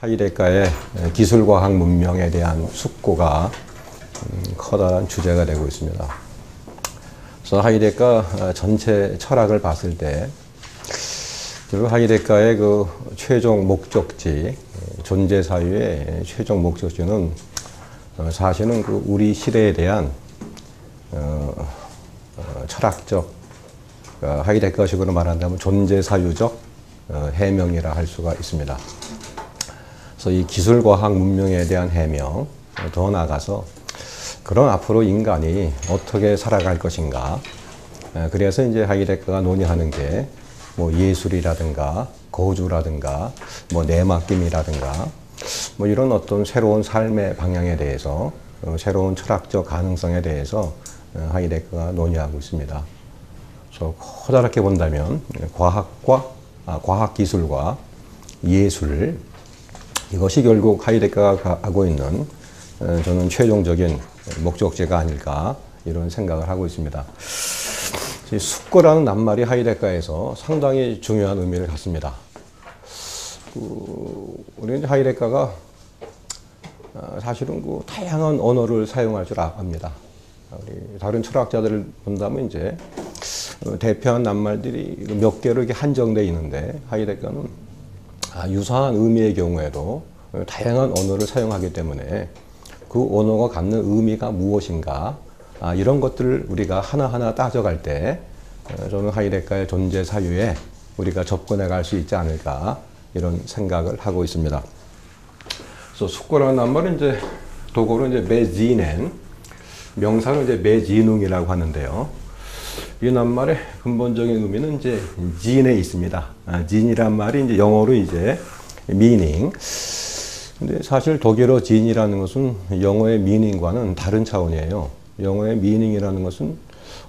하이데가의 기술과학 문명에 대한 숙고가 커다란 주제가 되고 있습니다. 그래서 하이데가 전체 철학을 봤을 때 결국 하이데가의 그 최종 목적지, 존재 사유의 최종 목적지는 사실은 그 우리 시대에 대한 철학적, 하이데가식으로 말한다면 존재 사유적 해명이라 할 수가 있습니다. 그래서 이 기술과학 문명에 대한 해명, 더 나아가서 그럼 앞으로 인간이 어떻게 살아갈 것인가. 그래서 이제 하이데가가 논의하는 게 뭐 예술이라든가 거주라든가 뭐 내맡김이라든가 뭐 이런 어떤 새로운 삶의 방향에 대해서 새로운 철학적 가능성에 대해서 하이데가가 논의하고 있습니다. 그래서 커다랗게 본다면 과학 기술과 예술, 이것이 결국 하이데가가 하고 있는 저는 최종적인 목적지가 아닐까 이런 생각을 하고 있습니다. 숙고라는 낱말이 하이데가에서 상당히 중요한 의미를 갖습니다. 우리 하이데가가 사실은 그 다양한 언어를 사용할 줄 압니다. 우리 다른 철학자들을 본다면 이제 대표한 낱말들이 몇 개로 이렇게 한정되어 있는데 하이데가는 유사한 의미의 경우에도 다양한 언어를 사용하기 때문에 그 언어가 갖는 의미가 무엇인가 이런 것들을 우리가 하나하나 따져갈 때 저는 하이데가의 존재 사유에 우리가 접근해 갈 수 있지 않을까 이런 생각을 하고 있습니다. 그래서 숙고라는 낱말은 이제 독어로 이제 메지넨, 명사로 이제 메지능이라고 하는데요. 이 낱말의 근본적인 의미는 이제 진에 있습니다. 진이란 말이 이제 영어로 이제 meaning. 근데 사실 독일어 진이라는 것은 영어의 meaning과는 다른 차원이에요. 영어의 meaning이라는 것은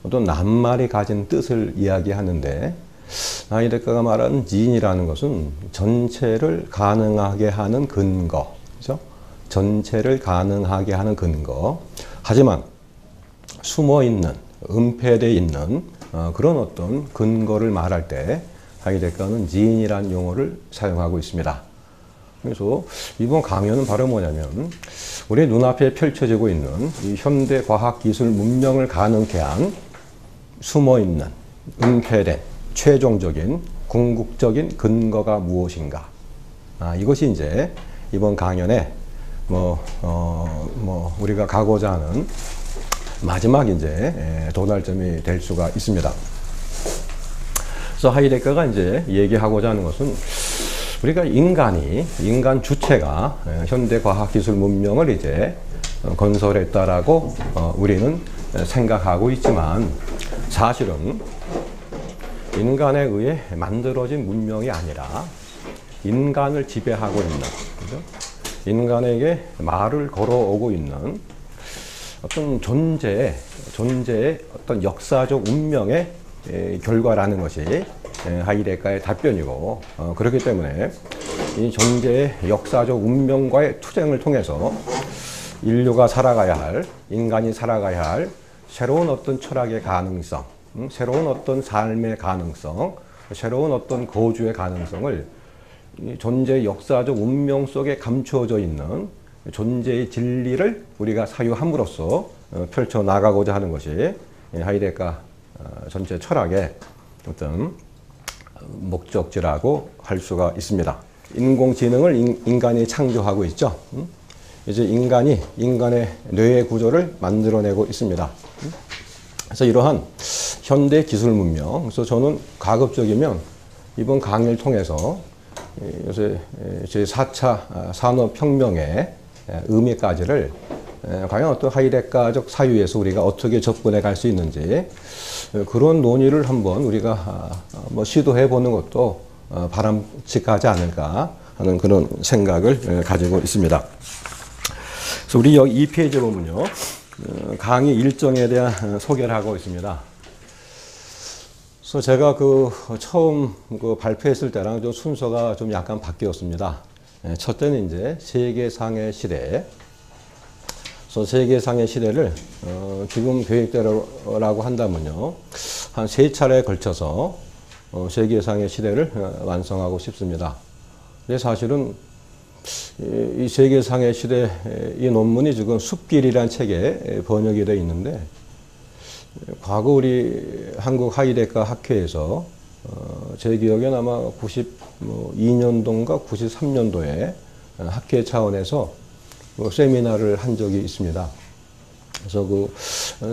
어떤 낱말이 가진 뜻을 이야기하는데 하이데가가 말하는 진이라는 것은 전체를 가능하게 하는 근거, 그렇죠? 전체를 가능하게 하는 근거. 하지만 숨어 있는, 은폐되어 있는 그런 어떤 근거를 말할 때 하이데가는 진이라는 용어를 사용하고 있습니다. 그래서 이번 강연은 바로 뭐냐면 우리 눈앞에 펼쳐지고 있는 이 현대 과학 기술 문명을 가능케 한 숨어있는, 은폐된, 최종적인, 궁극적인 근거가 무엇인가. 이것이 이제 이번 강연에 우리가 가고자 하는 마지막 이제 도달점이 될 수가 있습니다. 그래서 하이데가가 이제 얘기하고자 하는 것은 우리가 인간 주체가 현대 과학 기술 문명을 이제 건설했다라고 우리는 생각하고 있지만 사실은 인간에 의해 만들어진 문명이 아니라 인간을 지배하고 있는, 그죠? 인간에게 말을 걸어오고 있는 어떤 존재의 어떤 역사적 운명의 결과라는 것이 하이데가의 답변이고 그렇기 때문에 이 존재의 역사적 운명과의 투쟁을 통해서 인류가 살아가야 할, 인간이 살아가야 할 새로운 어떤 철학의 가능성, 새로운 어떤 삶의 가능성, 새로운 어떤 거주의 가능성을 이 존재의 역사적 운명 속에 감추어져 있는 존재의 진리를 우리가 사유함으로써 펼쳐나가고자 하는 것이 하이데가 전체 철학의 어떤 목적지라고 할 수가 있습니다. 인공지능을 인간이 창조하고 있죠. 이제 인간이 인간의 뇌의 구조를 만들어내고 있습니다. 그래서 이러한 현대 기술 문명, 그래서 저는 가급적이면 이번 강의를 통해서 요새 제4차 산업혁명의 의미까지를 과연 어떤 하이데가적 사유에서 우리가 어떻게 접근해 갈 수 있는지 그런 논의를 한번 우리가 시도해 보는 것도 바람직하지 않을까 하는 그런 생각을 가지고 있습니다. 그래서 우리 여기 이 페이지에 보면요, 강의 일정에 대한 소개를 하고 있습니다. 그래서 제가 처음 발표했을 때랑 좀 순서가 좀 약간 바뀌었습니다. 첫째는 이제 세계상의 시대. 세계상의 시대를 지금 계획대로라고 한다면요, 한 3차례에 걸쳐서 세계상의 시대를 완성하고 싶습니다. 근데 사실은 이 세계상의 시대 이 논문이 지금 숲길이라는 책에 번역이 되어 있는데 과거 우리 한국 하이데카 학회에서 제 기억엔 아마 92년도인가 93년도에 학회 차원에서 세미나를 한 적이 있습니다. 그래서 그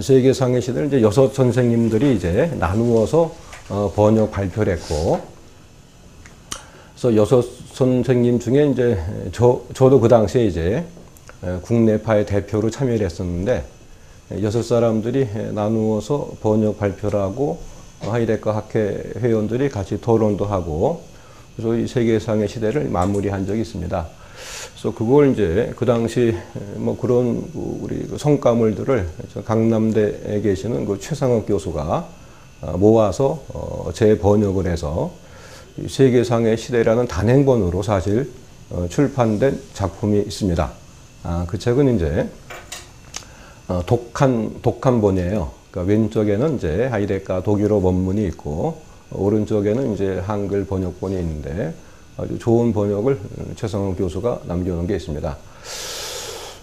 세계상의 시대를 이제 6 선생님들이 이제 나누어서 번역 발표를 했고, 그래서 6 선생님 중에 이제 저도 그 당시에 이제 국내파의 대표로 참여를 했었는데 6사람들이 나누어서 번역 발표를 하고 하이데카 학회 회원들이 같이 토론도 하고, 그래서 이 세계상의 시대를 마무리한 적이 있습니다. 그래서 그걸 이제 그 당시 뭐 그런 우리 성과물들을 강남대에 계시는 그 최상욱 교수가 모아서 재번역을 해서 세계상의 시대라는 단행본으로 사실 출판된 작품이 있습니다. 그 책은 이제 독한본이에요. 그러니까 왼쪽에는 이제 하이데카 독일어 원문이 있고 오른쪽에는 이제 한글 번역본이 있는데 아주 좋은 번역을 최상욱 교수가 남겨놓은 게 있습니다.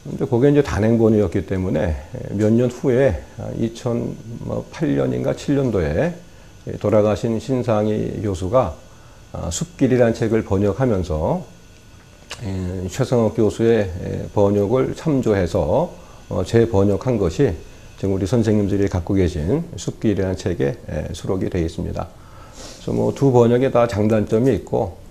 근데 그게 이제 단행본이었기 때문에 몇 년 후에 2008년인가 7년도에 돌아가신 신상희 교수가 숲길이라는 책을 번역하면서 최상욱 교수의 번역을 참조해서 재번역한 것이 지금 우리 선생님들이 갖고 계신 숲길이라는 책에 수록이 되어 있습니다. 그래서 뭐 두 번역에 다 장단점이 있고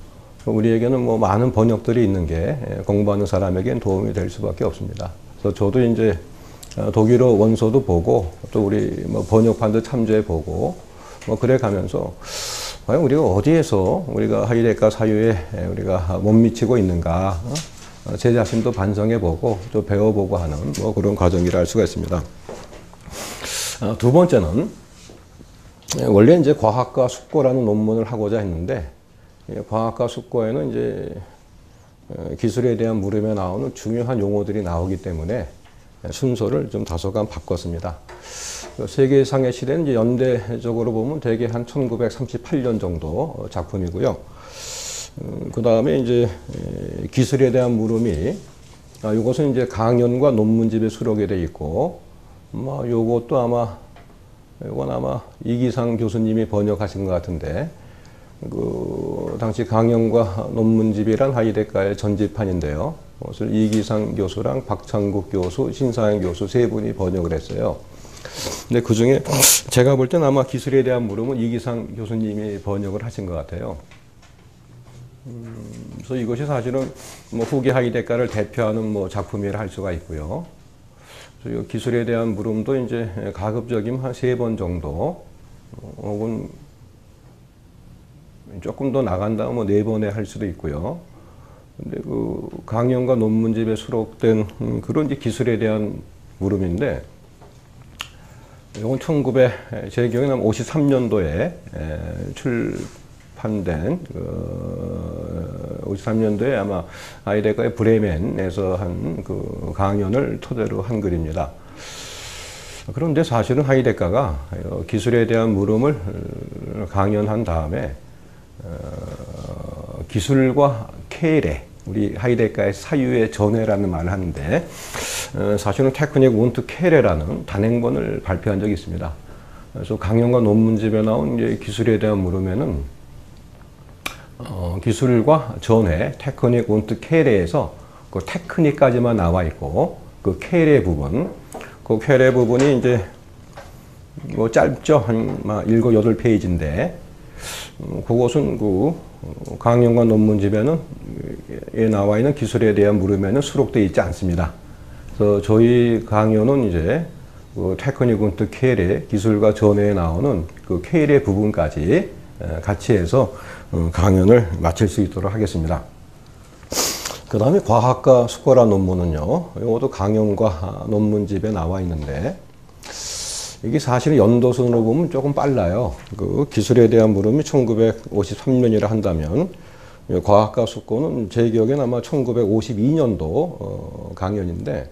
우리에게는 뭐 많은 번역들이 있는 게 공부하는 사람에겐 도움이 될 수밖에 없습니다. 그래서 저도 이제 독일어 원서도 보고 또 우리 뭐 번역판도 참조해 보고 뭐 그래 가면서 과연 우리가 어디에서 우리가 하이데카 사유에 우리가 못 미치고 있는가, 제 자신도 반성해 보고 또 배워보고 하는 뭐 그런 과정이라 할 수가 있습니다. 두 번째는 원래 이제 과학과 숙고라는 논문을 하고자 했는데 과학과 숙고에는 이제 기술에 대한 물음에 나오는 중요한 용어들이 나오기 때문에 순서를 좀 다소간 바꿨습니다. 세계상의 시대는 이제 연대적으로 보면 대개 한 1938년 정도 작품이고요. 그 다음에 이제 기술에 대한 물음이 이것은 이제 강연과 논문집에 수록이 되어 있고, 이건 아마 이기상 교수님이 번역하신 것 같은데, 그 당시 강연과 논문집이란 하이데카의 전집판인데요. 그것을 이기상 교수랑 박창국 교수, 신사영 교수 세 분이 번역을 했어요. 근데 그 중에 제가 볼 때는 아마 기술에 대한 물음은 이기상 교수님이 번역을 하신 것 같아요. 그래서 이것이 사실은 뭐 후기 하이데카를 대표하는 뭐 작품이라 할 수가 있고요. 그래서 기술에 대한 물음도 이제 가급적이면 한 3번 정도, 혹은 조금 더 나간다면 뭐 4번에 할 수도 있고요. 근데 그 강연과 논문집에 수록된 그런 이제 기술에 대한 물음인데, 이건 제 기억에는 53년도에 출판된 53년도에 아마 하이데카의 브레멘에서 한 그 강연을 토대로 한 글입니다. 그런데 사실은 하이데카가 기술에 대한 물음을 강연한 다음에 기술과 쾌레, 우리 하이데카의 사유의 전해라는 말을 하는데 사실은 테크닉 운트 쾌레라는 단행본을 발표한 적이 있습니다. 그래서 강연과 논문집에 나온 기술에 대한 물음에는 기술과 전해, 테크닉 운트 쾌레에서 그 테크닉까지만 나와 있고 그 쾌레 부분, 그 쾌레 부분이 이제 뭐 짧죠, 한 7, 8페이지인데 그것은 그 강연과 논문집에는 나와 있는 기술에 대한 물음에는 수록되어 있지 않습니다. 그래서 저희 강연은 이제 그 테크닉 운트 쾌레, 기술과 전해에 나오는 그 쾌레 부분까지 같이 해서 강연을 마칠 수 있도록 하겠습니다. 그 다음에 과학과 숙고라 논문은요, 이것도 강연과 논문집에 나와 있는데 이게 사실은 연도순으로 보면 조금 빨라요. 그 기술에 대한 물음이 1953년이라 한다면 과학과 숙고는 제 기억엔 아마 1952년도 강연인데,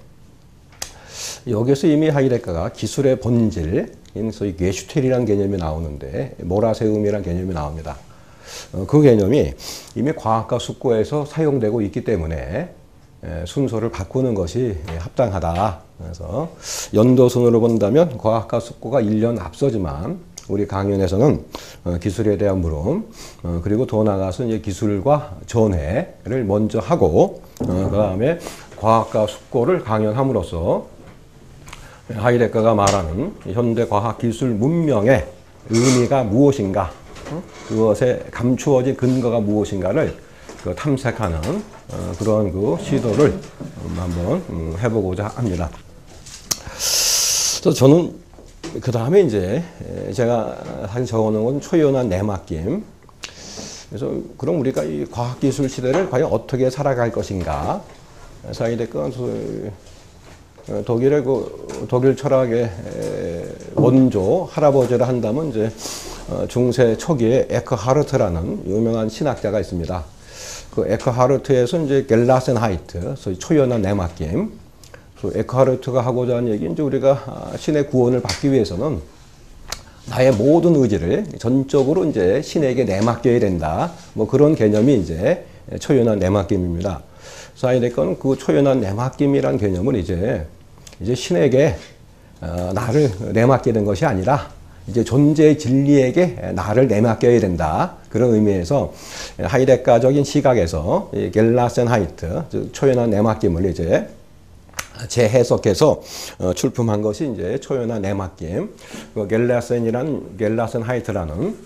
여기서 이미 하이데카가 기술의 본질인 소위 게슈텔이라는 개념이 나오는데 모라세움이라는 개념이 나옵니다. 그 개념이 이미 과학과 숙고에서 사용되고 있기 때문에 순서를 바꾸는 것이 합당하다. 그래서 연도순으로 본다면 과학과 숙고가 1년 앞서지만 우리 강연에서는 기술에 대한 물음, 그리고 더 나아가서 이제 기술과 전해를 먼저 하고, 그 다음에 과학과 숙고를 강연함으로써 하이데거가 말하는 현대 과학 기술 문명의 의미가 무엇인가, 그것에 감추어진 근거가 무엇인가를 탐색하는 그런 그 시도를 한번 해보고자 합니다. 그래서 저는 그 다음에 이제 제가 사실 적어놓은 건 초연한 내맡김. 그래서 그럼 우리가 이 과학기술 시대를 과연 어떻게 살아갈 것인가. 하이데거는 독일의 독일 철학의 원조 할아버지를 한다면 이제 중세 초기에 에크하르트라는 유명한 신학자가 있습니다. 그 에크하르트에서 이제 겔라센하이트, 소위 초연한 내맡김. 에크하르트가 하고자 하는 얘기는 이제 우리가 신의 구원을 받기 위해서는 나의 모든 의지를 전적으로 이제 신에게 내맡겨야 된다. 뭐 그런 개념이 이제 초연한 내맡김입니다. 하이데거는 그 초연한 내맡김이란 개념을 이제 신에게 나를 내맡기는 것이 아니라 이제 존재의 진리에게 나를 내맡겨야 된다. 그런 의미에서 하이데거적인 시각에서 겔라센하이트, 즉 초연한 내맡김을 이제 재해석해서 출품한 것이 이제 초연한 내맡김. 겔라센하이트라는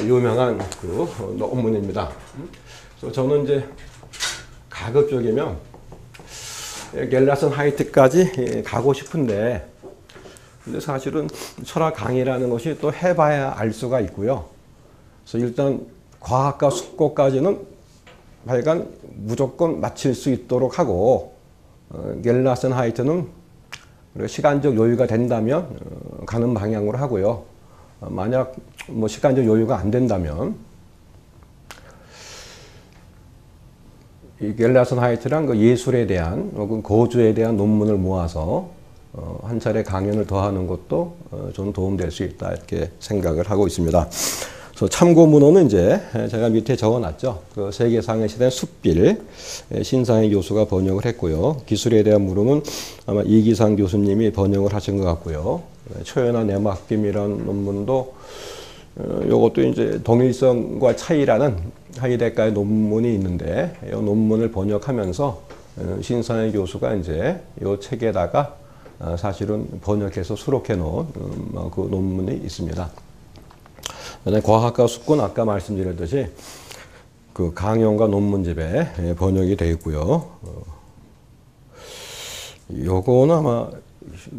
유명한 그 논문입니다. 그래서 저는 이제 가급적이면 겔라센하이트까지 가고 싶은데, 근데 사실은 철학 강의라는 것이 또 해봐야 알 수가 있고요. 그래서 일단 과학과 숙고까지는 하여간 무조건 마칠 수 있도록 하고, 겔라센하이트는 시간적 여유가 된다면 가는 방향으로 하고요. 만약 뭐 시간적 여유가 안 된다면 이 겔라센하이트란 그 예술에 대한 혹은 거주에 대한 논문을 모아서 한 차례 강연을 더 하는 것도 좀 도움될 수 있다, 이렇게 생각을 하고 있습니다. 그래서 참고 문헌은 이제 제가 밑에 적어놨죠. 그 세계상의 시대 숲빌 신상희 교수가 번역을 했고요. 기술에 대한 물음은 아마 이기상 교수님이 번역을 하신 것 같고요. 초연한 내맡김이라는 논문도 이것도 이제 동일성과 차이라는 하이데거의 논문이 있는데, 이 논문을 번역하면서 신상희 교수가 이제 이 책에다가 사실은 번역해서 수록해 놓은 그 논문이 있습니다. 과학과 숙고는 아까 말씀드렸듯이 그 강연과 논문집에 번역이 되어 있고요. 요거는 아마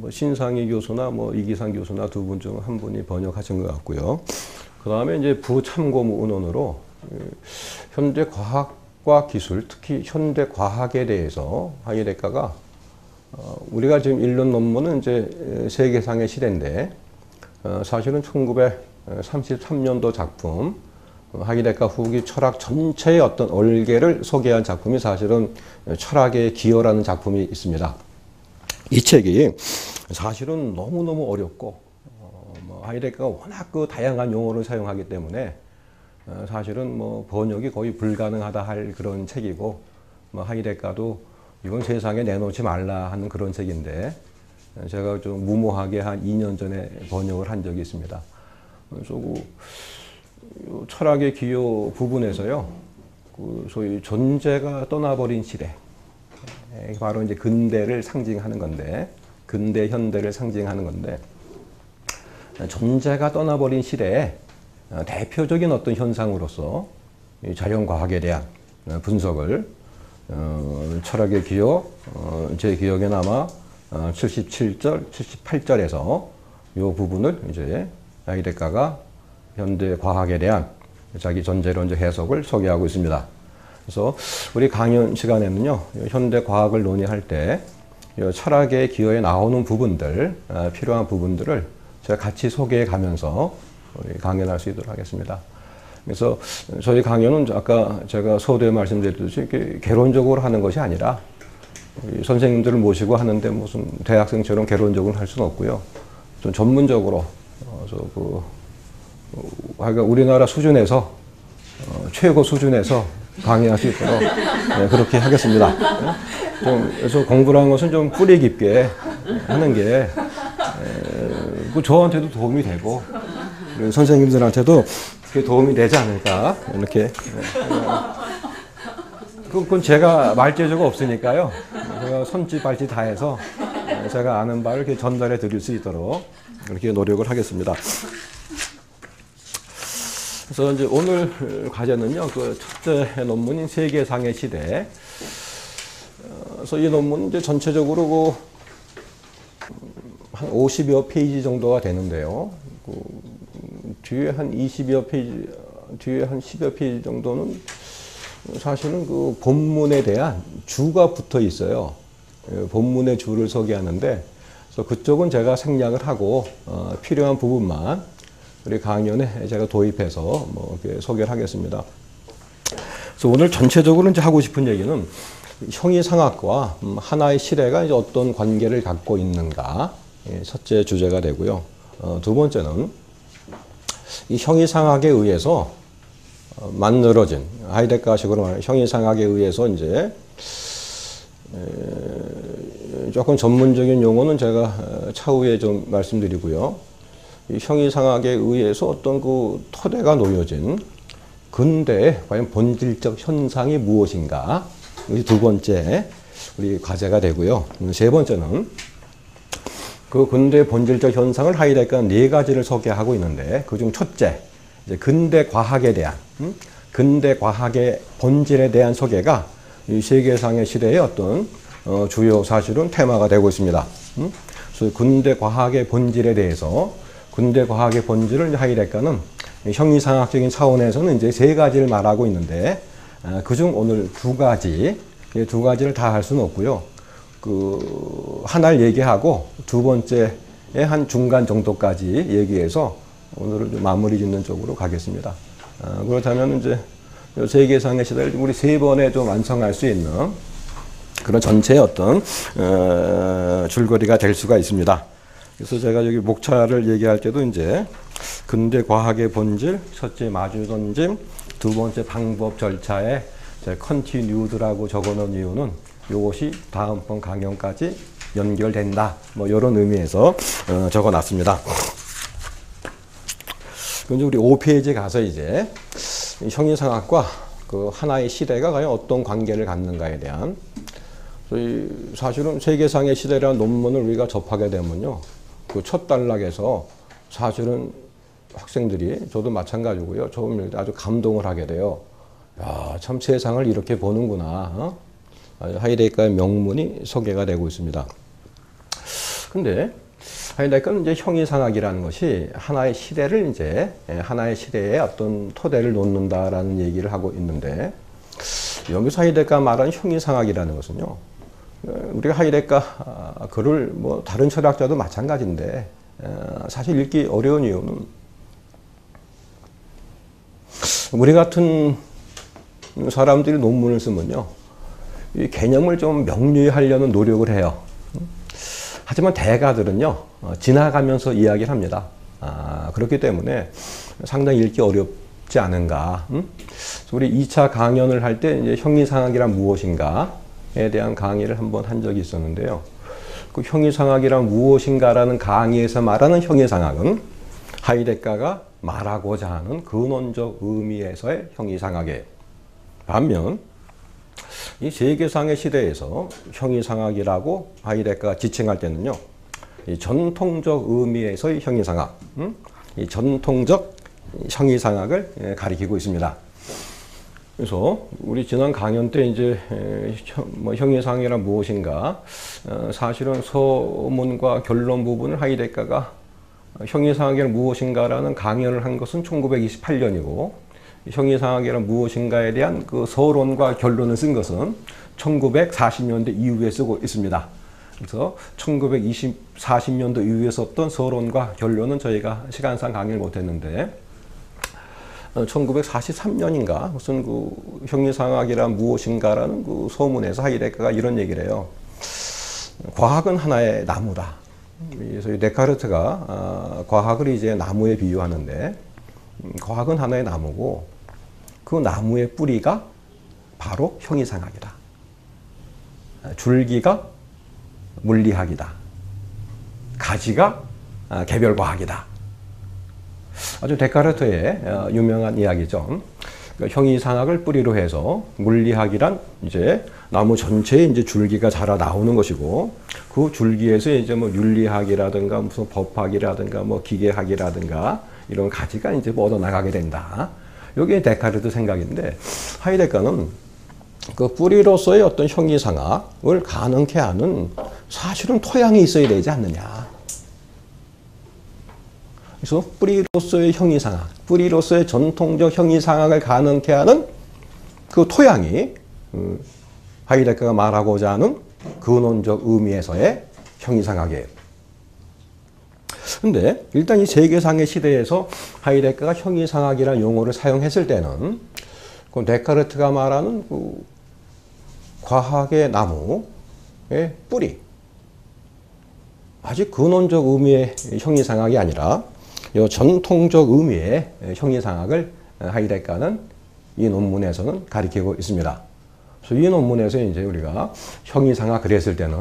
신상희 교수나 이기상 교수나 두 분 중 한 분이 번역하신 것 같고요. 그 다음에 이제 부참고 문헌으로 현대 과학과 기술, 특히 현대 과학에 대해서 하이데거가 우리가 지금 읽는 논문은 이제 세계상의 시대인데, 사실은 1933년도 작품, 하이데거 후기 철학 전체의 어떤 얼개를 소개한 작품이 사실은 철학의 기여라는 작품이 있습니다. 이 책이 사실은 너무너무 어렵고, 하이데거가 워낙 그 다양한 용어를 사용하기 때문에 사실은 번역이 거의 불가능하다 할 그런 책이고, 하이데거도 이건 세상에 내놓지 말라 하는 그런 책인데, 제가 좀 무모하게 한 2년 전에 번역을 한 적이 있습니다. 그래서 철학의 기여 부분에서요, 그 소위 존재가 떠나버린 시대, 바로 이제 근대를 상징하는 건데, 근대 현대를 상징하는 건데, 존재가 떠나버린 시대에 대표적인 어떤 현상으로서 자연과학에 대한 분석을 철학의 기여, 제 기억에는 아마 77절, 78절에서 이 부분을 이제 하이데거가 현대 과학에 대한 자기 전제론적 해석을 소개하고 있습니다. 그래서 우리 강연 시간에는요, 현대 과학을 논의할 때 철학의 기여에 나오는 부분들, 필요한 부분들을 제가 같이 소개해 가면서 강연할 수 있도록 하겠습니다. 그래서 저희 강연은 아까 제가 서두에 말씀드렸듯이 이렇게 개론적으로 하는 것이 아니라 선생님들을 모시고 하는데 무슨 대학생처럼 개론적으로 할 수는 없고요. 좀 전문적으로 하여간 우리나라 수준에서 최고 수준에서 강의할 수 있도록 그렇게 하겠습니다. 그래서 공부라는 것은 좀 뿌리 깊게 하는 게 저한테도 도움이 되고 선생님들한테도 그게 도움이 되지 않을까 이렇게. 그건 제가 말재주가 없으니까요. 제가 손짓 발짓 다 해서 제가 아는 바를 이렇게 전달해 드릴 수 있도록 그렇게 노력을 하겠습니다. 그래서 이제 오늘 과제는요, 그 첫째 논문인 세계상의 시대. 그래서 이 논문은 이제 전체적으로 한 50여 페이지 정도가 되는데요. 뒤에 한 20여 페이지, 뒤에 한 10여 페이지 정도는 사실은 그 본문에 대한 주가 붙어 있어요. 본문의 주를 소개하는데, 그래서 그쪽은 제가 생략을 하고 필요한 부분만 우리 강연에 제가 도입해서 뭐 이렇게 소개를 하겠습니다. 그래서 오늘 전체적으로 이제 하고 싶은 얘기는 형이상학과 하나의 시대가 이제 어떤 관계를 갖고 있는가, 첫째 주제가 되고요. 두 번째는 이 형이상학에 의해서 만들어진 하이데가식으로 말하는 형이상학에 의해서 이제 조금 전문적인 용어는 제가 차후에 좀 말씀드리고요. 이 형이상학에 의해서 어떤 그 토대가 놓여진 근대의 과연 본질적 현상이 무엇인가? 이게 두 번째 우리 과제가 되고요. 세 번째는 그 근대의 본질적 현상을 하이데가는 네 가지를 소개하고 있는데 그중 첫째, 이제 근대 과학에 대한 근대 과학의 본질에 대한 소개가 이 세계상의 시대의 어떤 주요 사실은 테마가 되고 있습니다. 그래서 근대 과학의 본질에 대해서 근대 과학의 본질을 하이데가는 형이상학적인 차원에서는 이제 세 가지를 말하고 있는데 그중 오늘 두 가지를 다 할 수는 없고요. 그 하나를 얘기하고 두 번째에 한 중간 정도까지 얘기해서 오늘은 좀 마무리 짓는 쪽으로 가겠습니다. 그렇다면 이제 세계상의 시대를 우리 세 번에 좀 완성할 수 있는 그런 전체의 어떤 줄거리가 될 수가 있습니다. 그래서 제가 여기 목차를 얘기할 때도 이제 근대 과학의 본질, 첫째 마주 던짐, 두 번째 방법 절차에 컨티뉴드라고 적어놓은 이유는 이것이 다음번 강연까지 연결된다. 뭐 이런 의미에서 적어놨습니다. 그럼 우리 5페이지 가서 이제 형이상학과 그 하나의 시대가 과연 어떤 관계를 갖는가에 대한 사실은 세계상의 시대라는 논문을 우리가 접하게 되면요. 그 첫 단락에서 사실은 학생들이 저도 마찬가지고요. 처음 아주 감동을 하게 돼요. 야, 참 세상을 이렇게 보는구나. 하이데가의 명문이 소개가 되고 있습니다. 근데 하이데가는 이제 형이상학이라는 것이 하나의 시대를 이제 하나의 시대에 어떤 토대를 놓는다라는 얘기를 하고 있는데 여기서 하이데가 말하는 형이상학이라는 것은요. 우리가 하이데가 글을 뭐 다른 철학자도 마찬가지인데 사실 읽기 어려운 이유는 우리 같은 사람들이 논문을 쓰면요. 이 개념을 좀 명료하려는 노력을 해요. 하지만 대가들은요. 지나가면서 이야기를 합니다. 그렇기 때문에 상당히 읽기 어렵지 않은가. 우리 2차 강연을 할 때 이제 형이상학이란 무엇인가에 대한 강의를 한번 한 적이 있었는데요. 그 형이상학이란 무엇인가라는 강의에서 말하는 형이상학은 하이데가가 말하고자 하는 근원적 의미에서의 형이상학이에요. 반면 이 세계상의 시대에서 형이상학이라고 하이데가가 지칭할 때는요. 이 전통적 의미에서의 형이상학, 이 전통적 형이상학을 가리키고 있습니다. 그래서 우리 지난 강연 때 이제 형이상학이란 무엇인가 사실은 서문과 결론 부분을 하이데가가 형이상학이란 무엇인가라는 강연을 한 것은 1928년이고 형이상학이란 무엇인가에 대한 그 서론과 결론을 쓴 것은 1940년대 이후에 쓰고 있습니다. 그래서 1940년도 이후에 썼던 서론과 결론은 저희가 시간상 강의를 못했는데 1943년인가 무슨 그 형이상학이란 무엇인가라는 그 소문에서 하이데가가 이런 얘기를 해요. 과학은 하나의 나무다. 그래서 데카르트가 과학을 이제 나무에 비유하는데 과학은 하나의 나무고 그 나무의 뿌리가 바로 형이상학이다. 줄기가 물리학이다. 가지가 개별과학이다. 아주 데카르트의 유명한 이야기죠. 그러니까 형이상학을 뿌리로 해서 물리학이란 이제 나무 전체에 이제 줄기가 자라 나오는 것이고 그 줄기에서 이제 뭐 윤리학이라든가 무슨 법학이라든가 뭐 기계학이라든가 이런 가지가 이제 뻗어 나가게 된다. 이게 데카르트 생각인데 하이데거는 그 뿌리로서의 어떤 형이상학을 가능케 하는 사실은 토양이 있어야 되지 않느냐. 그래서 뿌리로서의 형이상학, 뿌리로서의 전통적 형이상학을 가능케 하는 그 토양이 하이데거가 말하고자 하는 근원적 의미에서의 형이상학이에요. 근데 일단 이 세계상의 시대에서 하이데거가 형이상학이라는 용어를 사용했을 때는 그 데카르트가 말하는 그 과학의 나무의 뿌리, 아직 근원적 의미의 형이상학이 아니라 이 전통적 의미의 형이상학을 하이데거는 이 논문에서는 가리키고 있습니다. 그래서 이 논문에서 이제 우리가 형이상학 그랬을 때는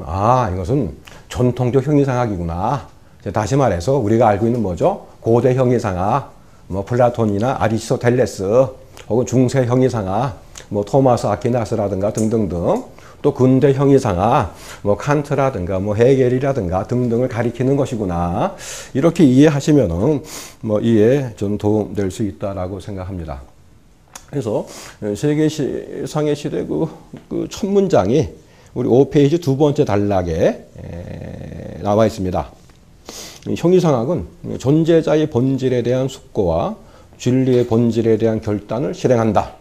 이것은 전통적 형이상학이구나. 다시 말해서 우리가 알고 있는 뭐죠? 고대 형이상학, 뭐 플라톤이나 아리스토텔레스, 혹은 중세 형이상학, 뭐 토마스 아퀴나스라든가 등등등, 또 근대 형이상학, 뭐 칸트라든가 뭐 헤겔이라든가 등등을 가리키는 것이구나. 이렇게 이해하시면은 뭐 이해에 좀 도움될 수 있다라고 생각합니다. 그래서 세계상의 시대 그 첫 문장이 우리 5페이지 두 번째 단락에 나와 있습니다. 형이상학은 존재자의 본질에 대한 숙고와 진리의 본질에 대한 결단을 실행한다.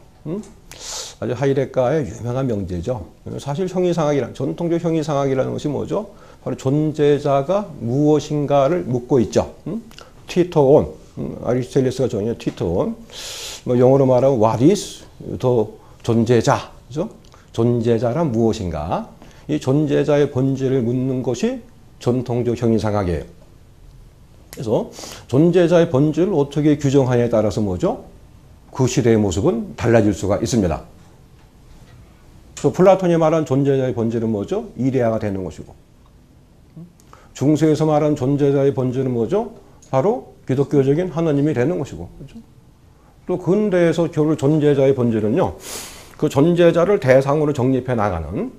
아주 하이데거의 유명한 명제죠. 사실 형이상학이란, 전통적 형이상학이라는 것이 뭐죠? 바로 존재자가 무엇인가를 묻고 있죠. 티토온, 아리스토텔레스가 정의한 티토온, 뭐 영어로 말하면 what is the 존재자, 그죠? 존재자란 무엇인가? 이 존재자의 본질을 묻는 것이 전통적 형이상학이에요. 그래서 존재자의 본질을 어떻게 규정하냐에 따라서 뭐죠? 그 시대의 모습은 달라질 수가 있습니다. 그래서 플라톤이 말한 존재자의 본질은 뭐죠? 이데아가 되는 것이고, 중세에서 말한 존재자의 본질은 뭐죠? 바로 기독교적인 하나님이 되는 것이고, 그렇죠? 또 근대에서 결국 존재자의 본질은요, 그 존재자를 대상으로 정립해 나가는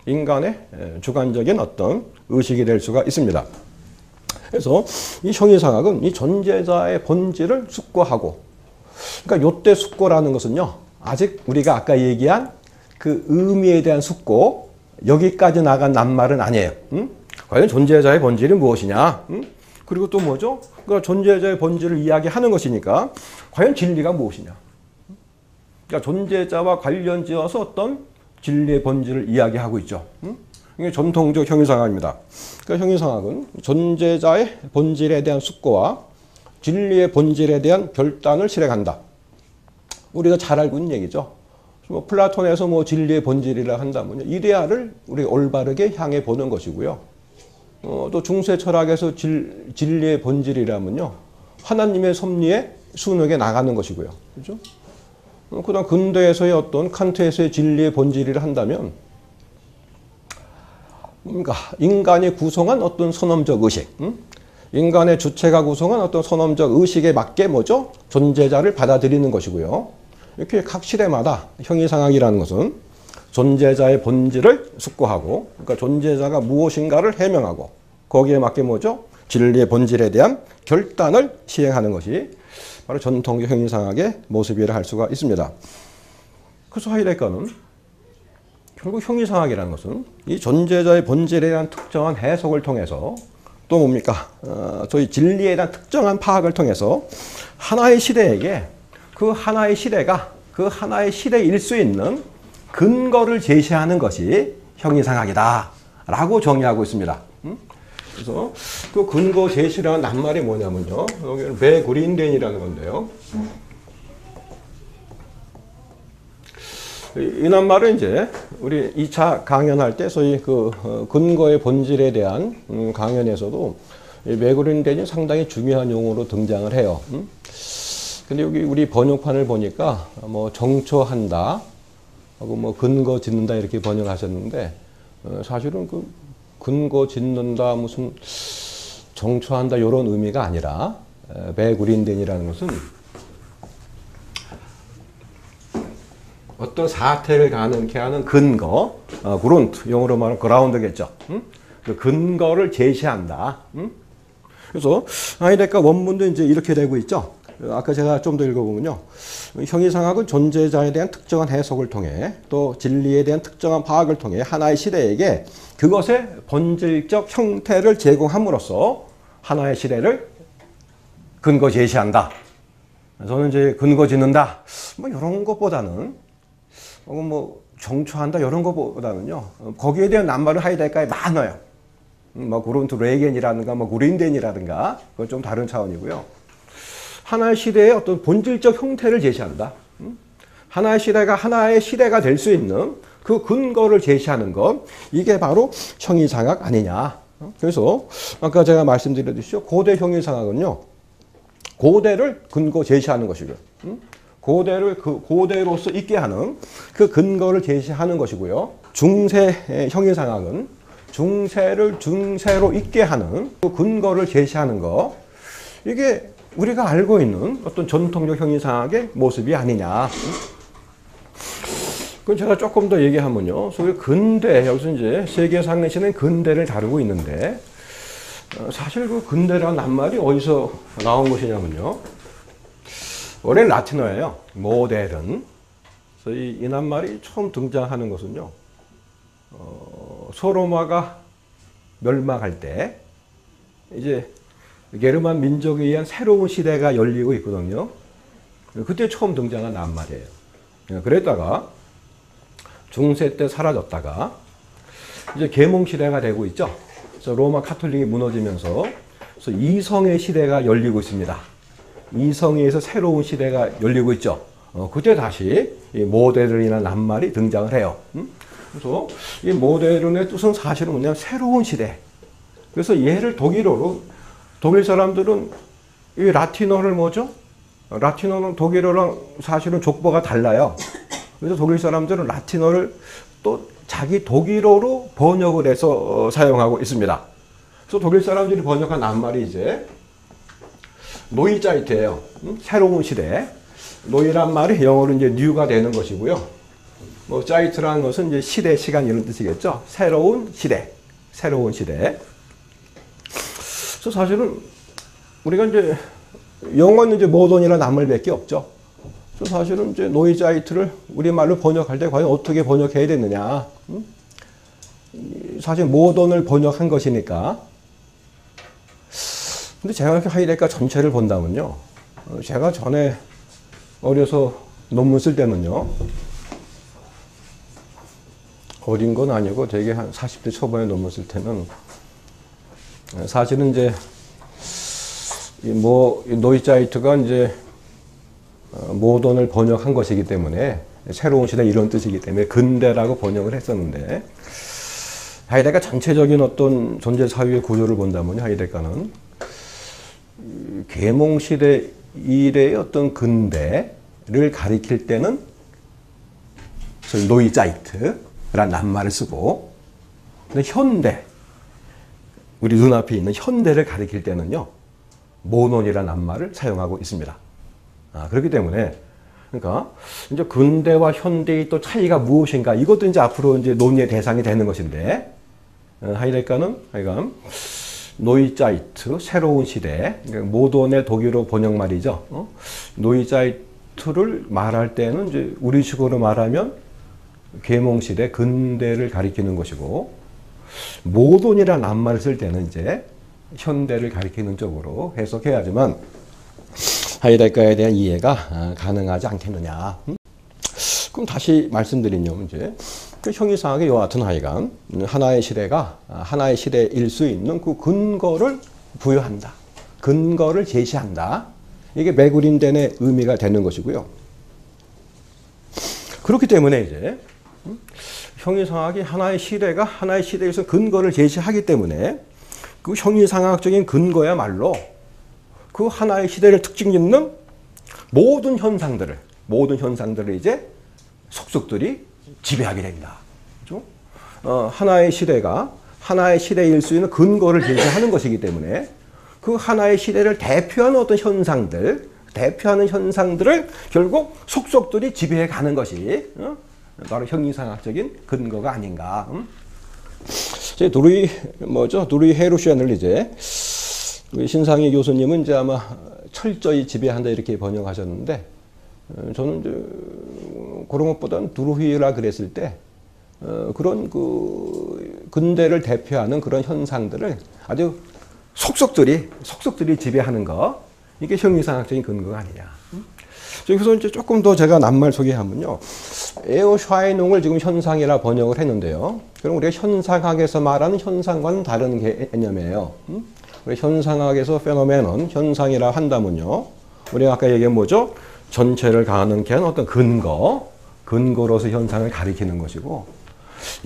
인간의 주관적인 어떤 의식이 될 수가 있습니다. 그래서 이 형이상학은 이 존재자의 본질을 숙고하고, 그러니까 요때 숙고라는 것은요, 아직 우리가 아까 얘기한 그 의미에 대한 숙고, 여기까지 나간 낱말은 아니에요. 과연 존재자의 본질이 무엇이냐? 그리고 또 뭐죠? 그러니까 존재자의 본질을 이야기하는 것이니까 과연 진리가 무엇이냐? 그러니까 존재자와 관련 지어서 어떤 진리의 본질을 이야기하고 있죠. 이게 전통적 형이상학입니다. 그러니까 형이상학은 존재자의 본질에 대한 숙고와 진리의 본질에 대한 결단을 실행한다. 우리가 잘 알고 있는 얘기죠. 뭐 플라톤에서 뭐 진리의 본질이라 한다면요, 이데아를 우리 올바르게 향해 보는 것이고요. 또 중세 철학에서 진리의 본질이라면요, 하나님의 섭리에 순응해 나가는 것이고요. 그죠? 그다음 근대에서의 어떤 칸트에서의 진리의 본질이라 한다면, 그러니까 인간이 구성한 어떤 선험적 의식, 인간의 주체가 구성한 어떤 선험적 의식에 맞게 뭐죠? 존재자를 받아들이는 것이고요. 이렇게 각 시대마다 형이상학이라는 것은 존재자의 본질을 숙고하고, 그러니까 존재자가 무엇인가를 해명하고, 거기에 맞게 뭐죠? 진리의 본질에 대한 결단을 시행하는 것이 바로 전통적 형이상학의 모습이라 할 수가 있습니다. 그래서 하이데거는 결국 형이상학이라는 것은 이 존재자의 본질에 대한 특정한 해석을 통해서, 또 뭡니까? 저희 진리에 대한 특정한 파악을 통해서 하나의 시대에게 그 하나의 시대가 그 하나의 시대일 수 있는 근거를 제시하는 것이 형이상학이다 라고 정의하고 있습니다. 그래서 그 근거 제시라는 낱말이 뭐냐면요, 여기는 베그린덴이라는 건데요, 이 낱말은 이제 우리 2차 강연할 때 소위 그 근거의 본질에 대한 강연에서도 베그린덴이 상당히 중요한 용어로 등장을 해요. 근데 여기 우리 번역판을 보니까 뭐 정초한다 하고 뭐 근거 짓는다 이렇게 번역하셨는데 사실은 그 근거 짓는다 무슨 정초한다 이런 의미가 아니라 베구린덴이라는 것은 어떤 사태를 가능케 하는 근거, 그룬트, 영어로 말하면 그라운드겠죠. 그 근거를 제시한다. 그래서 하이데거 원문도 이제 이렇게 되고 있죠. 아까 제가 좀 더 읽어보면요. 형이상학은 존재자에 대한 특정한 해석을 통해 또 진리에 대한 특정한 파악을 통해 하나의 시대에게 그것의 본질적 형태를 제공함으로써 하나의 시대를 근거 제시한다. 저는 이제 근거 짓는다. 뭐 이런 것보다는 뭐 정초한다 이런 것보다는요. 거기에 대한 낱말은 하이데거에 많아요. 뭐 그룬트 레겐이라든가 뭐 구린덴이라든가 그건 좀 다른 차원이고요. 하나의 시대의 어떤 본질적 형태를 제시한다. 하나의 시대가 하나의 시대가 될 수 있는 그 근거를 제시하는 것, 이게 바로 형이상학 아니냐. 그래서 아까 제가 말씀드렸듯이 고대 형이상학은요, 고대를 근거 제시하는 것이고요. 고대를 그 고대로서 있게 하는 그 근거를 제시하는 것이고요. 중세 형이상학은 중세를 중세로 있게 하는 그 근거를 제시하는 것, 이게 우리가 알고 있는 어떤 전통적 형이상학의 모습이 아니냐. 그럼 제가 조금 더 얘기하면요. 소위 근대, 여기서 이제 세계상에서는 근대를 다루고 있는데, 사실 그 근대라는 낱말이 어디서 나온 것이냐면요. 원래 라틴어예요. 모델은. 그래서 이 낱말이 처음 등장하는 것은요. 소로마가 멸망할 때, 이제 게르만 민족에 의한 새로운 시대가 열리고 있거든요. 그때 처음 등장한 낱말이에요. 그랬다가 중세 때 사라졌다가 이제 계몽 시대가 되고 있죠. 그래서 로마 카톨릭이 무너지면서 그래서 이성의 시대가 열리고 있습니다. 이성에 의해서 새로운 시대가 열리고 있죠. 그때 다시 이 모데른이라는 낱말이 등장을 해요. 그래서 이 모데른의 뜻은 사실은 뭐냐면 새로운 시대. 그래서 얘를 독일어로, 독일 사람들은 이 라틴어를 뭐죠? 라틴어는 독일어랑 사실은 족보가 달라요. 그래서 독일 사람들은 라틴어를 또 자기 독일어로 번역을 해서 사용하고 있습니다. 그래서 독일 사람들이 번역한 낱말이 이제 노이자이트예요. 새로운 시대. 노이란 말이 영어로 이제 뉴가 되는 것이고요. 뭐 자이트라는 것은 이제 시대, 시간 이런 뜻이겠죠. 새로운 시대. 새로운 시대. 그래서 사실은 우리가 이제 영어는 이제 모던이라는 낱말밖에 없죠. 그래서 사실은 이제 노이자이트를 우리말로 번역할 때 과연 어떻게 번역해야 되느냐. 사실 모던을 번역한 것이니까. 근데 제가 이렇게 하이데거 전체를 본다면요. 제가 전에 어려서 논문 쓸 때는요. 어린 건 아니고 되게 한 40대 초반에 논문 쓸 때는 사실은 이제 뭐 노이자이트가 이제 모던을 번역한 것이기 때문에 새로운 시대 이런 뜻이기 때문에 근대라고 번역을 했었는데 하이데거 전체적인 어떤 존재 사유의 구조를 본다면 하이데거는 계몽 시대 이래의 어떤 근대를 가리킬 때는 소위 노이자이트라는 낱말을 쓰고 근데 현대 우리 눈앞에 있는 현대를 가리킬 때는요 모논이라는 낱말을 사용하고 있습니다. 그렇기 때문에 그러니까 이제 근대와 현대의 또 차이가 무엇인가 이것도 이제 앞으로 이제 논의의 대상이 되는 것인데 하이데거는 하여간 노이자이트 새로운 시대 그러니까 모던의 독일어 번역 말이죠. 노이자이트를 말할 때는 이제 우리식으로 말하면 계몽 시대 근대를 가리키는 것이고 모던이라는 낱말을 쓸 때는 이제 현대를 가리키는 쪽으로 해석해야지만 하이데거에 대한 이해가 가능하지 않겠느냐. 그럼 다시 말씀드리면 이제 그 형이상학의 여하튼 하여간 하나의 시대가 하나의 시대일 수 있는 그 근거를 부여한다. 근거를 제시한다. 이게 베구린덴의 의미가 되는 것이고요. 그렇기 때문에 이제 형이상학이 하나의 시대가 하나의 시대에서 근거를 제시하기 때문에 그 형이상학적인 근거야말로 그 하나의 시대를 특징 짓는 모든 현상들을 이제 속속들이 지배하게 됩니다. 그렇죠? 하나의 시대일 수 있는 근거를 제시하는 것이기 때문에 그 하나의 시대를 대표하는 어떤 대표하는 현상들을 결국 속속들이 지배해 가는 것이 바로 형이상학적인 근거가 아닌가. 누르이 헤르슈안을 이제 우리 신상희 교수님은 이제 아마 철저히 지배한다 이렇게 번역하셨는데, 저는 이제 그런 것보다는 두루히라 그랬을 때 그런 그 근대를 대표하는 그런 현상들을 아주 속속들이 지배하는 거, 이게 형이상학적인 근거가 아니냐. 여기서 이제 조금 더 제가 낱말 소개하면요, 에어샤이농을 지금 현상이라 번역을 했는데요. 그럼 우리가 현상학에서 말하는 현상과는 다른 개념이에요. 우리 현상학에서 페노메논, 현상이라 한다면요, 우리가 아까 얘기한 뭐죠? 전체를 가능케 한 어떤 근거로서 현상을 가리키는 것이고,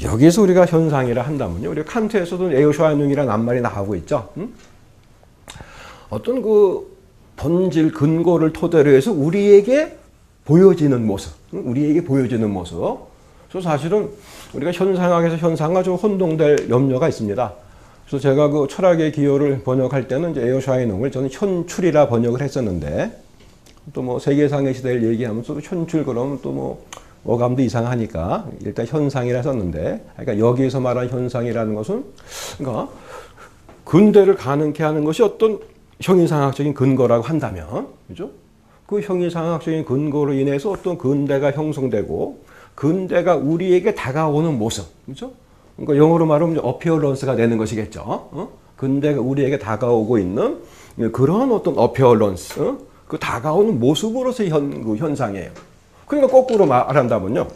여기서 우리가 현상이라 한다면요, 우리가 칸트에서도 에어샤이농이라는 낱말이 나오고 있죠. 어떤 그 본질 근거를 토대로 해서 우리에게 보여지는 모습. 그래서 사실은 우리가 현상학에서 현상과 좀 혼동될 염려가 있습니다. 그래서 제가 그 철학의 기호를 번역할 때는 이제 에어샤이농을 저는 현출이라 번역을 했었는데, 또 뭐 세계상의 시대를 얘기하면서 현출 그러면 또 뭐 어감도 이상하니까 일단 현상이라 썼는데, 그러니까 여기에서 말하는 현상이라는 것은 그러니까 근대를 가능케 하는 것이 어떤 형이상학적인 근거라고 한다면, 그죠? 그 형이상학적인 근거로 인해서 어떤 근대가 형성되고 근대가 우리에게 다가오는 모습, 그죠? 그러니까 영어로 말하면 어피어런스가 되는 것이겠죠. 근대가 우리에게 다가오고 있는 그런 어떤 어피어런스, 그 다가오는 모습으로서의 그 현상이에요. 그러니까 거꾸로 말한다면요,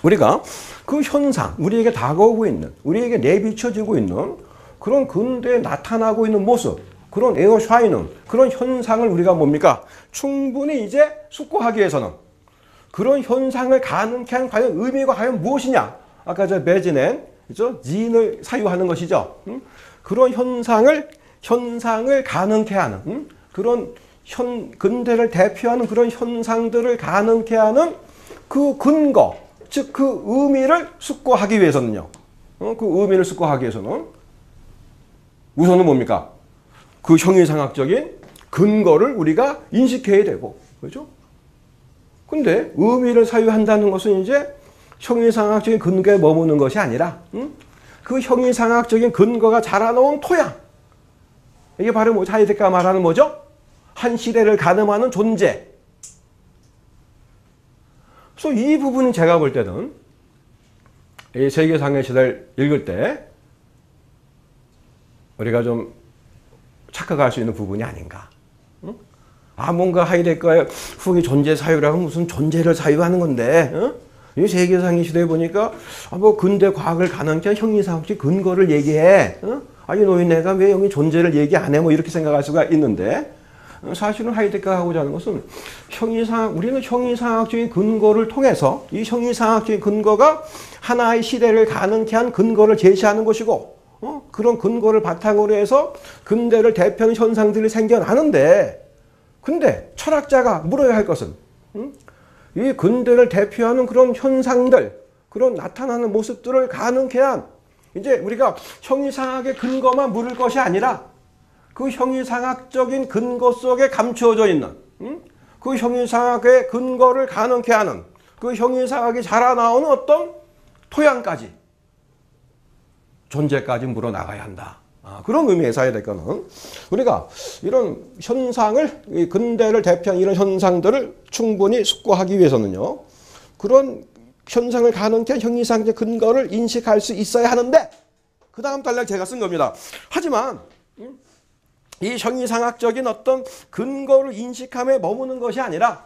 우리가 그 현상, 우리에게 다가오고 있는, 우리에게 내비쳐지고 있는 그런 근대에 나타나고 있는 모습, 그런 에어샤이는, 그런 현상을 우리가 뭡니까? 충분히 이제 숙고하기 위해서는 그런 현상을 가능케 한 과연 의미가 과연 무엇이냐? 아까 저 매진엔, 그죠? 지인을 사유하는 것이죠. 그런 현상을 가능케 하는, 그런 근대를 대표하는 그런 현상들을 가능케 하는 그 근거, 즉 그 의미를 숙고하기 위해서는요. 그 의미를 숙고하기 위해서는 우선은 뭡니까? 그 형이상학적인 근거를 우리가 인식해야 되고, 그렇죠? 근데 의미를 사유한다는 것은 이제 형이상학적인 근거에 머무는 것이 아니라, 그 형이상학적인 근거가 자라놓은 토양, 이게 바로 뭐 하이데거가 말하는 뭐죠? 한 시대를 가늠하는 존재. 그래서 이 부분은 제가 볼 때는 이 세계상의 시대를 읽을 때 우리가 좀 착각할 수 있는 부분이 아닌가. 뭔가 하이데거의 후기 존재 사유라고 무슨 존재를 사유하는 건데, 이 세계상의 시대에 보니까 뭐 근대 과학을 가능케 한 형이상학적 근거를 얘기해. 아니 노인네가 왜 여기 존재를 얘기 안 해? 뭐 이렇게 생각할 수가 있는데, 사실은 하이데거가 하고자 하는 것은 우리는 형이상학적인 근거를 통해서 이 형이상학적인 근거가 하나의 시대를 가능케 한 근거를 제시하는 것이고, 그런 근거를 바탕으로 해서 근대를 대표하는 현상들이 생겨나는데, 근데 철학자가 물어야 할 것은 이 근대를 대표하는 그런 현상들, 그런 나타나는 모습들을 가능케 한, 이제 우리가 형이상학의 근거만 물을 것이 아니라 그 형이상학적인 근거 속에 감추어져 있는, 그 형이상학의 근거를 가능케 하는, 그 형이상학이 자라나오는 어떤 토양까지, 존재까지 물어나가야 한다. 그런 의미에서 하이데거는 우리가 이런 현상을, 근대를 대표하는 이런 현상들을 충분히 숙고하기 위해서는요, 그런 현상을 가능케 한 형이상의 근거를 인식할 수 있어야 하는데, 그 다음 단락 제가 쓴 겁니다. 하지만 이 형이상학적인 어떤 근거를 인식함에 머무는 것이 아니라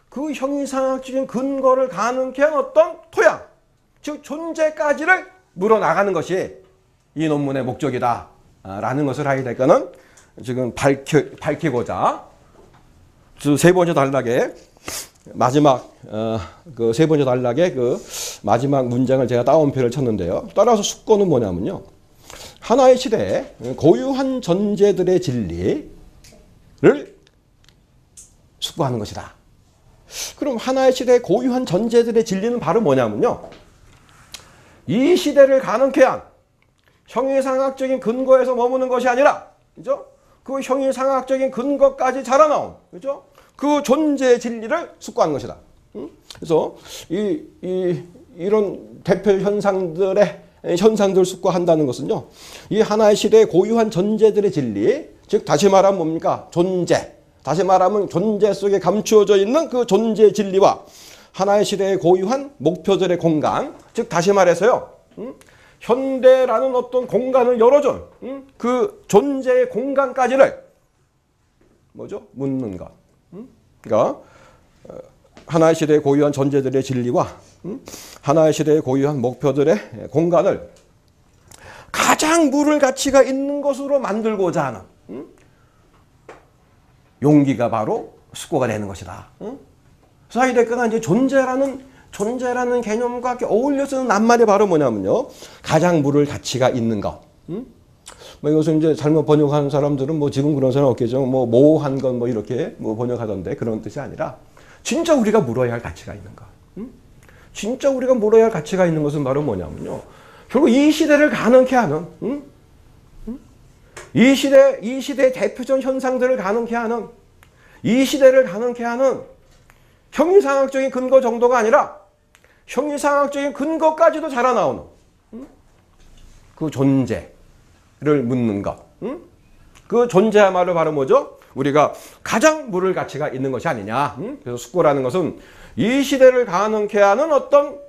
그 형이상학적인 근거를 가능케 한 어떤 토양, 즉 존재까지를 물어나가는 것이 이 논문의 목적이다 라는 것을 하이데거는 지금 밝히고자 세 번째 단락에 마지막 그 세 번째 단락에 그 마지막 문장을 제가 따옴표를 쳤는데요. 따라서 숙고는 뭐냐면요, 하나의 시대에 고유한 존재들의 진리를 숙고하는 것이다. 그럼 하나의 시대의 고유한 전제들의 진리는 바로 뭐냐면요. 이 시대를 가능케 한 형이상학적인 근거에서 머무는 것이 아니라, 그죠? 그 형이상학적인 근거까지 자라나온, 그죠? 그 존재의 진리를 숙고하는 것이다. 그래서 이런 대표 현상들 숙고한다는 것은요, 이 하나의 시대의 고유한 전제들의 진리, 즉 다시 말하면 뭡니까? 존재. 다시 말하면 존재 속에 감추어져 있는 그 존재의 진리와 하나의 시대의 고유한 목표들의 공간, 즉 다시 말해서요, 현대라는 어떤 공간을 열어준 그 존재의 공간까지를 뭐죠? 묻는 것. 그러니까 하나의 시대의 고유한 존재들의 진리와 하나의 시대의 고유한 목표들의 공간을 가장 물을 가치가 있는 것으로 만들고자 하는 용기가 바로 숙고가 되는 것이다. 그래서 하이데거가 이제 존재라는 개념과 어울려 쓰는 낱말이 바로 뭐냐면요, 가장 물을 가치가 있는 것. 뭐 이것을 이제 잘못 번역하는 사람들은 뭐 지금 그런 사람 없겠죠. 뭐 모호한 건 뭐 이렇게 뭐 번역하던데 그런 뜻이 아니라 진짜 우리가 물어야 할 가치가 있는 것. 진짜 우리가 물어야 할 가치가 있는 것은 바로 뭐냐면요, 결국 이 시대를 가능케 하는, 이 시대의 대표적 현상들을 가능케 하는, 이 시대를 가능케 하는 형이상학적인 근거 정도가 아니라 형이상학적인 근거까지도 자라나오는 그 존재를 묻는 것. 그 존재야말로 바로 뭐죠? 우리가 가장 물을 가치가 있는 것이 아니냐. 그래서 숙고라는 것은 이 시대를 가능케 하는 어떤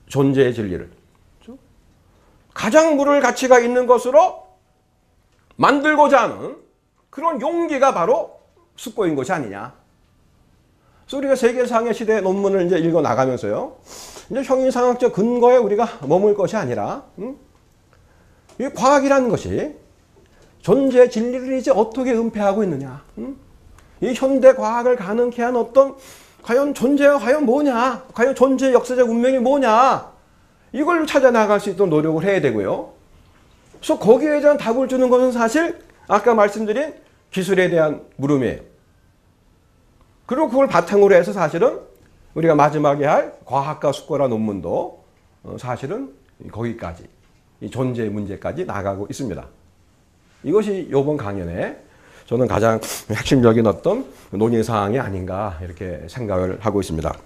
존재의 진리를 가장 물을 가치가 있는 것으로 만들고자 하는 그런 용기가 바로 숙고인 것이 아니냐. 그래서 우리가 세계상의 시대 논문을 이제 읽어 나가면서요, 이제 형이상학적 근거에 우리가 머물 것이 아니라, 이 과학이라는 것이 존재의 진리를 이제 어떻게 은폐하고 있느냐. 이 현대 과학을 가능케 한 어떤, 과연 존재가 과연 뭐냐. 과연 존재의 역사적 운명이 뭐냐. 이걸 찾아 나갈 수 있도록 노력을 해야 되고요. 그래서 거기에 대한 답을 주는 것은 사실 아까 말씀드린 기술에 대한 물음이에요. 그리고 그걸 바탕으로 해서 사실은 우리가 마지막에 할 과학과 숙고라 논문도 사실은 거기까지, 이 존재의 문제까지 나가고 있습니다. 이것이 이번 강연에 저는 가장 핵심적인 어떤 논의사항이 아닌가 이렇게 생각을 하고 있습니다.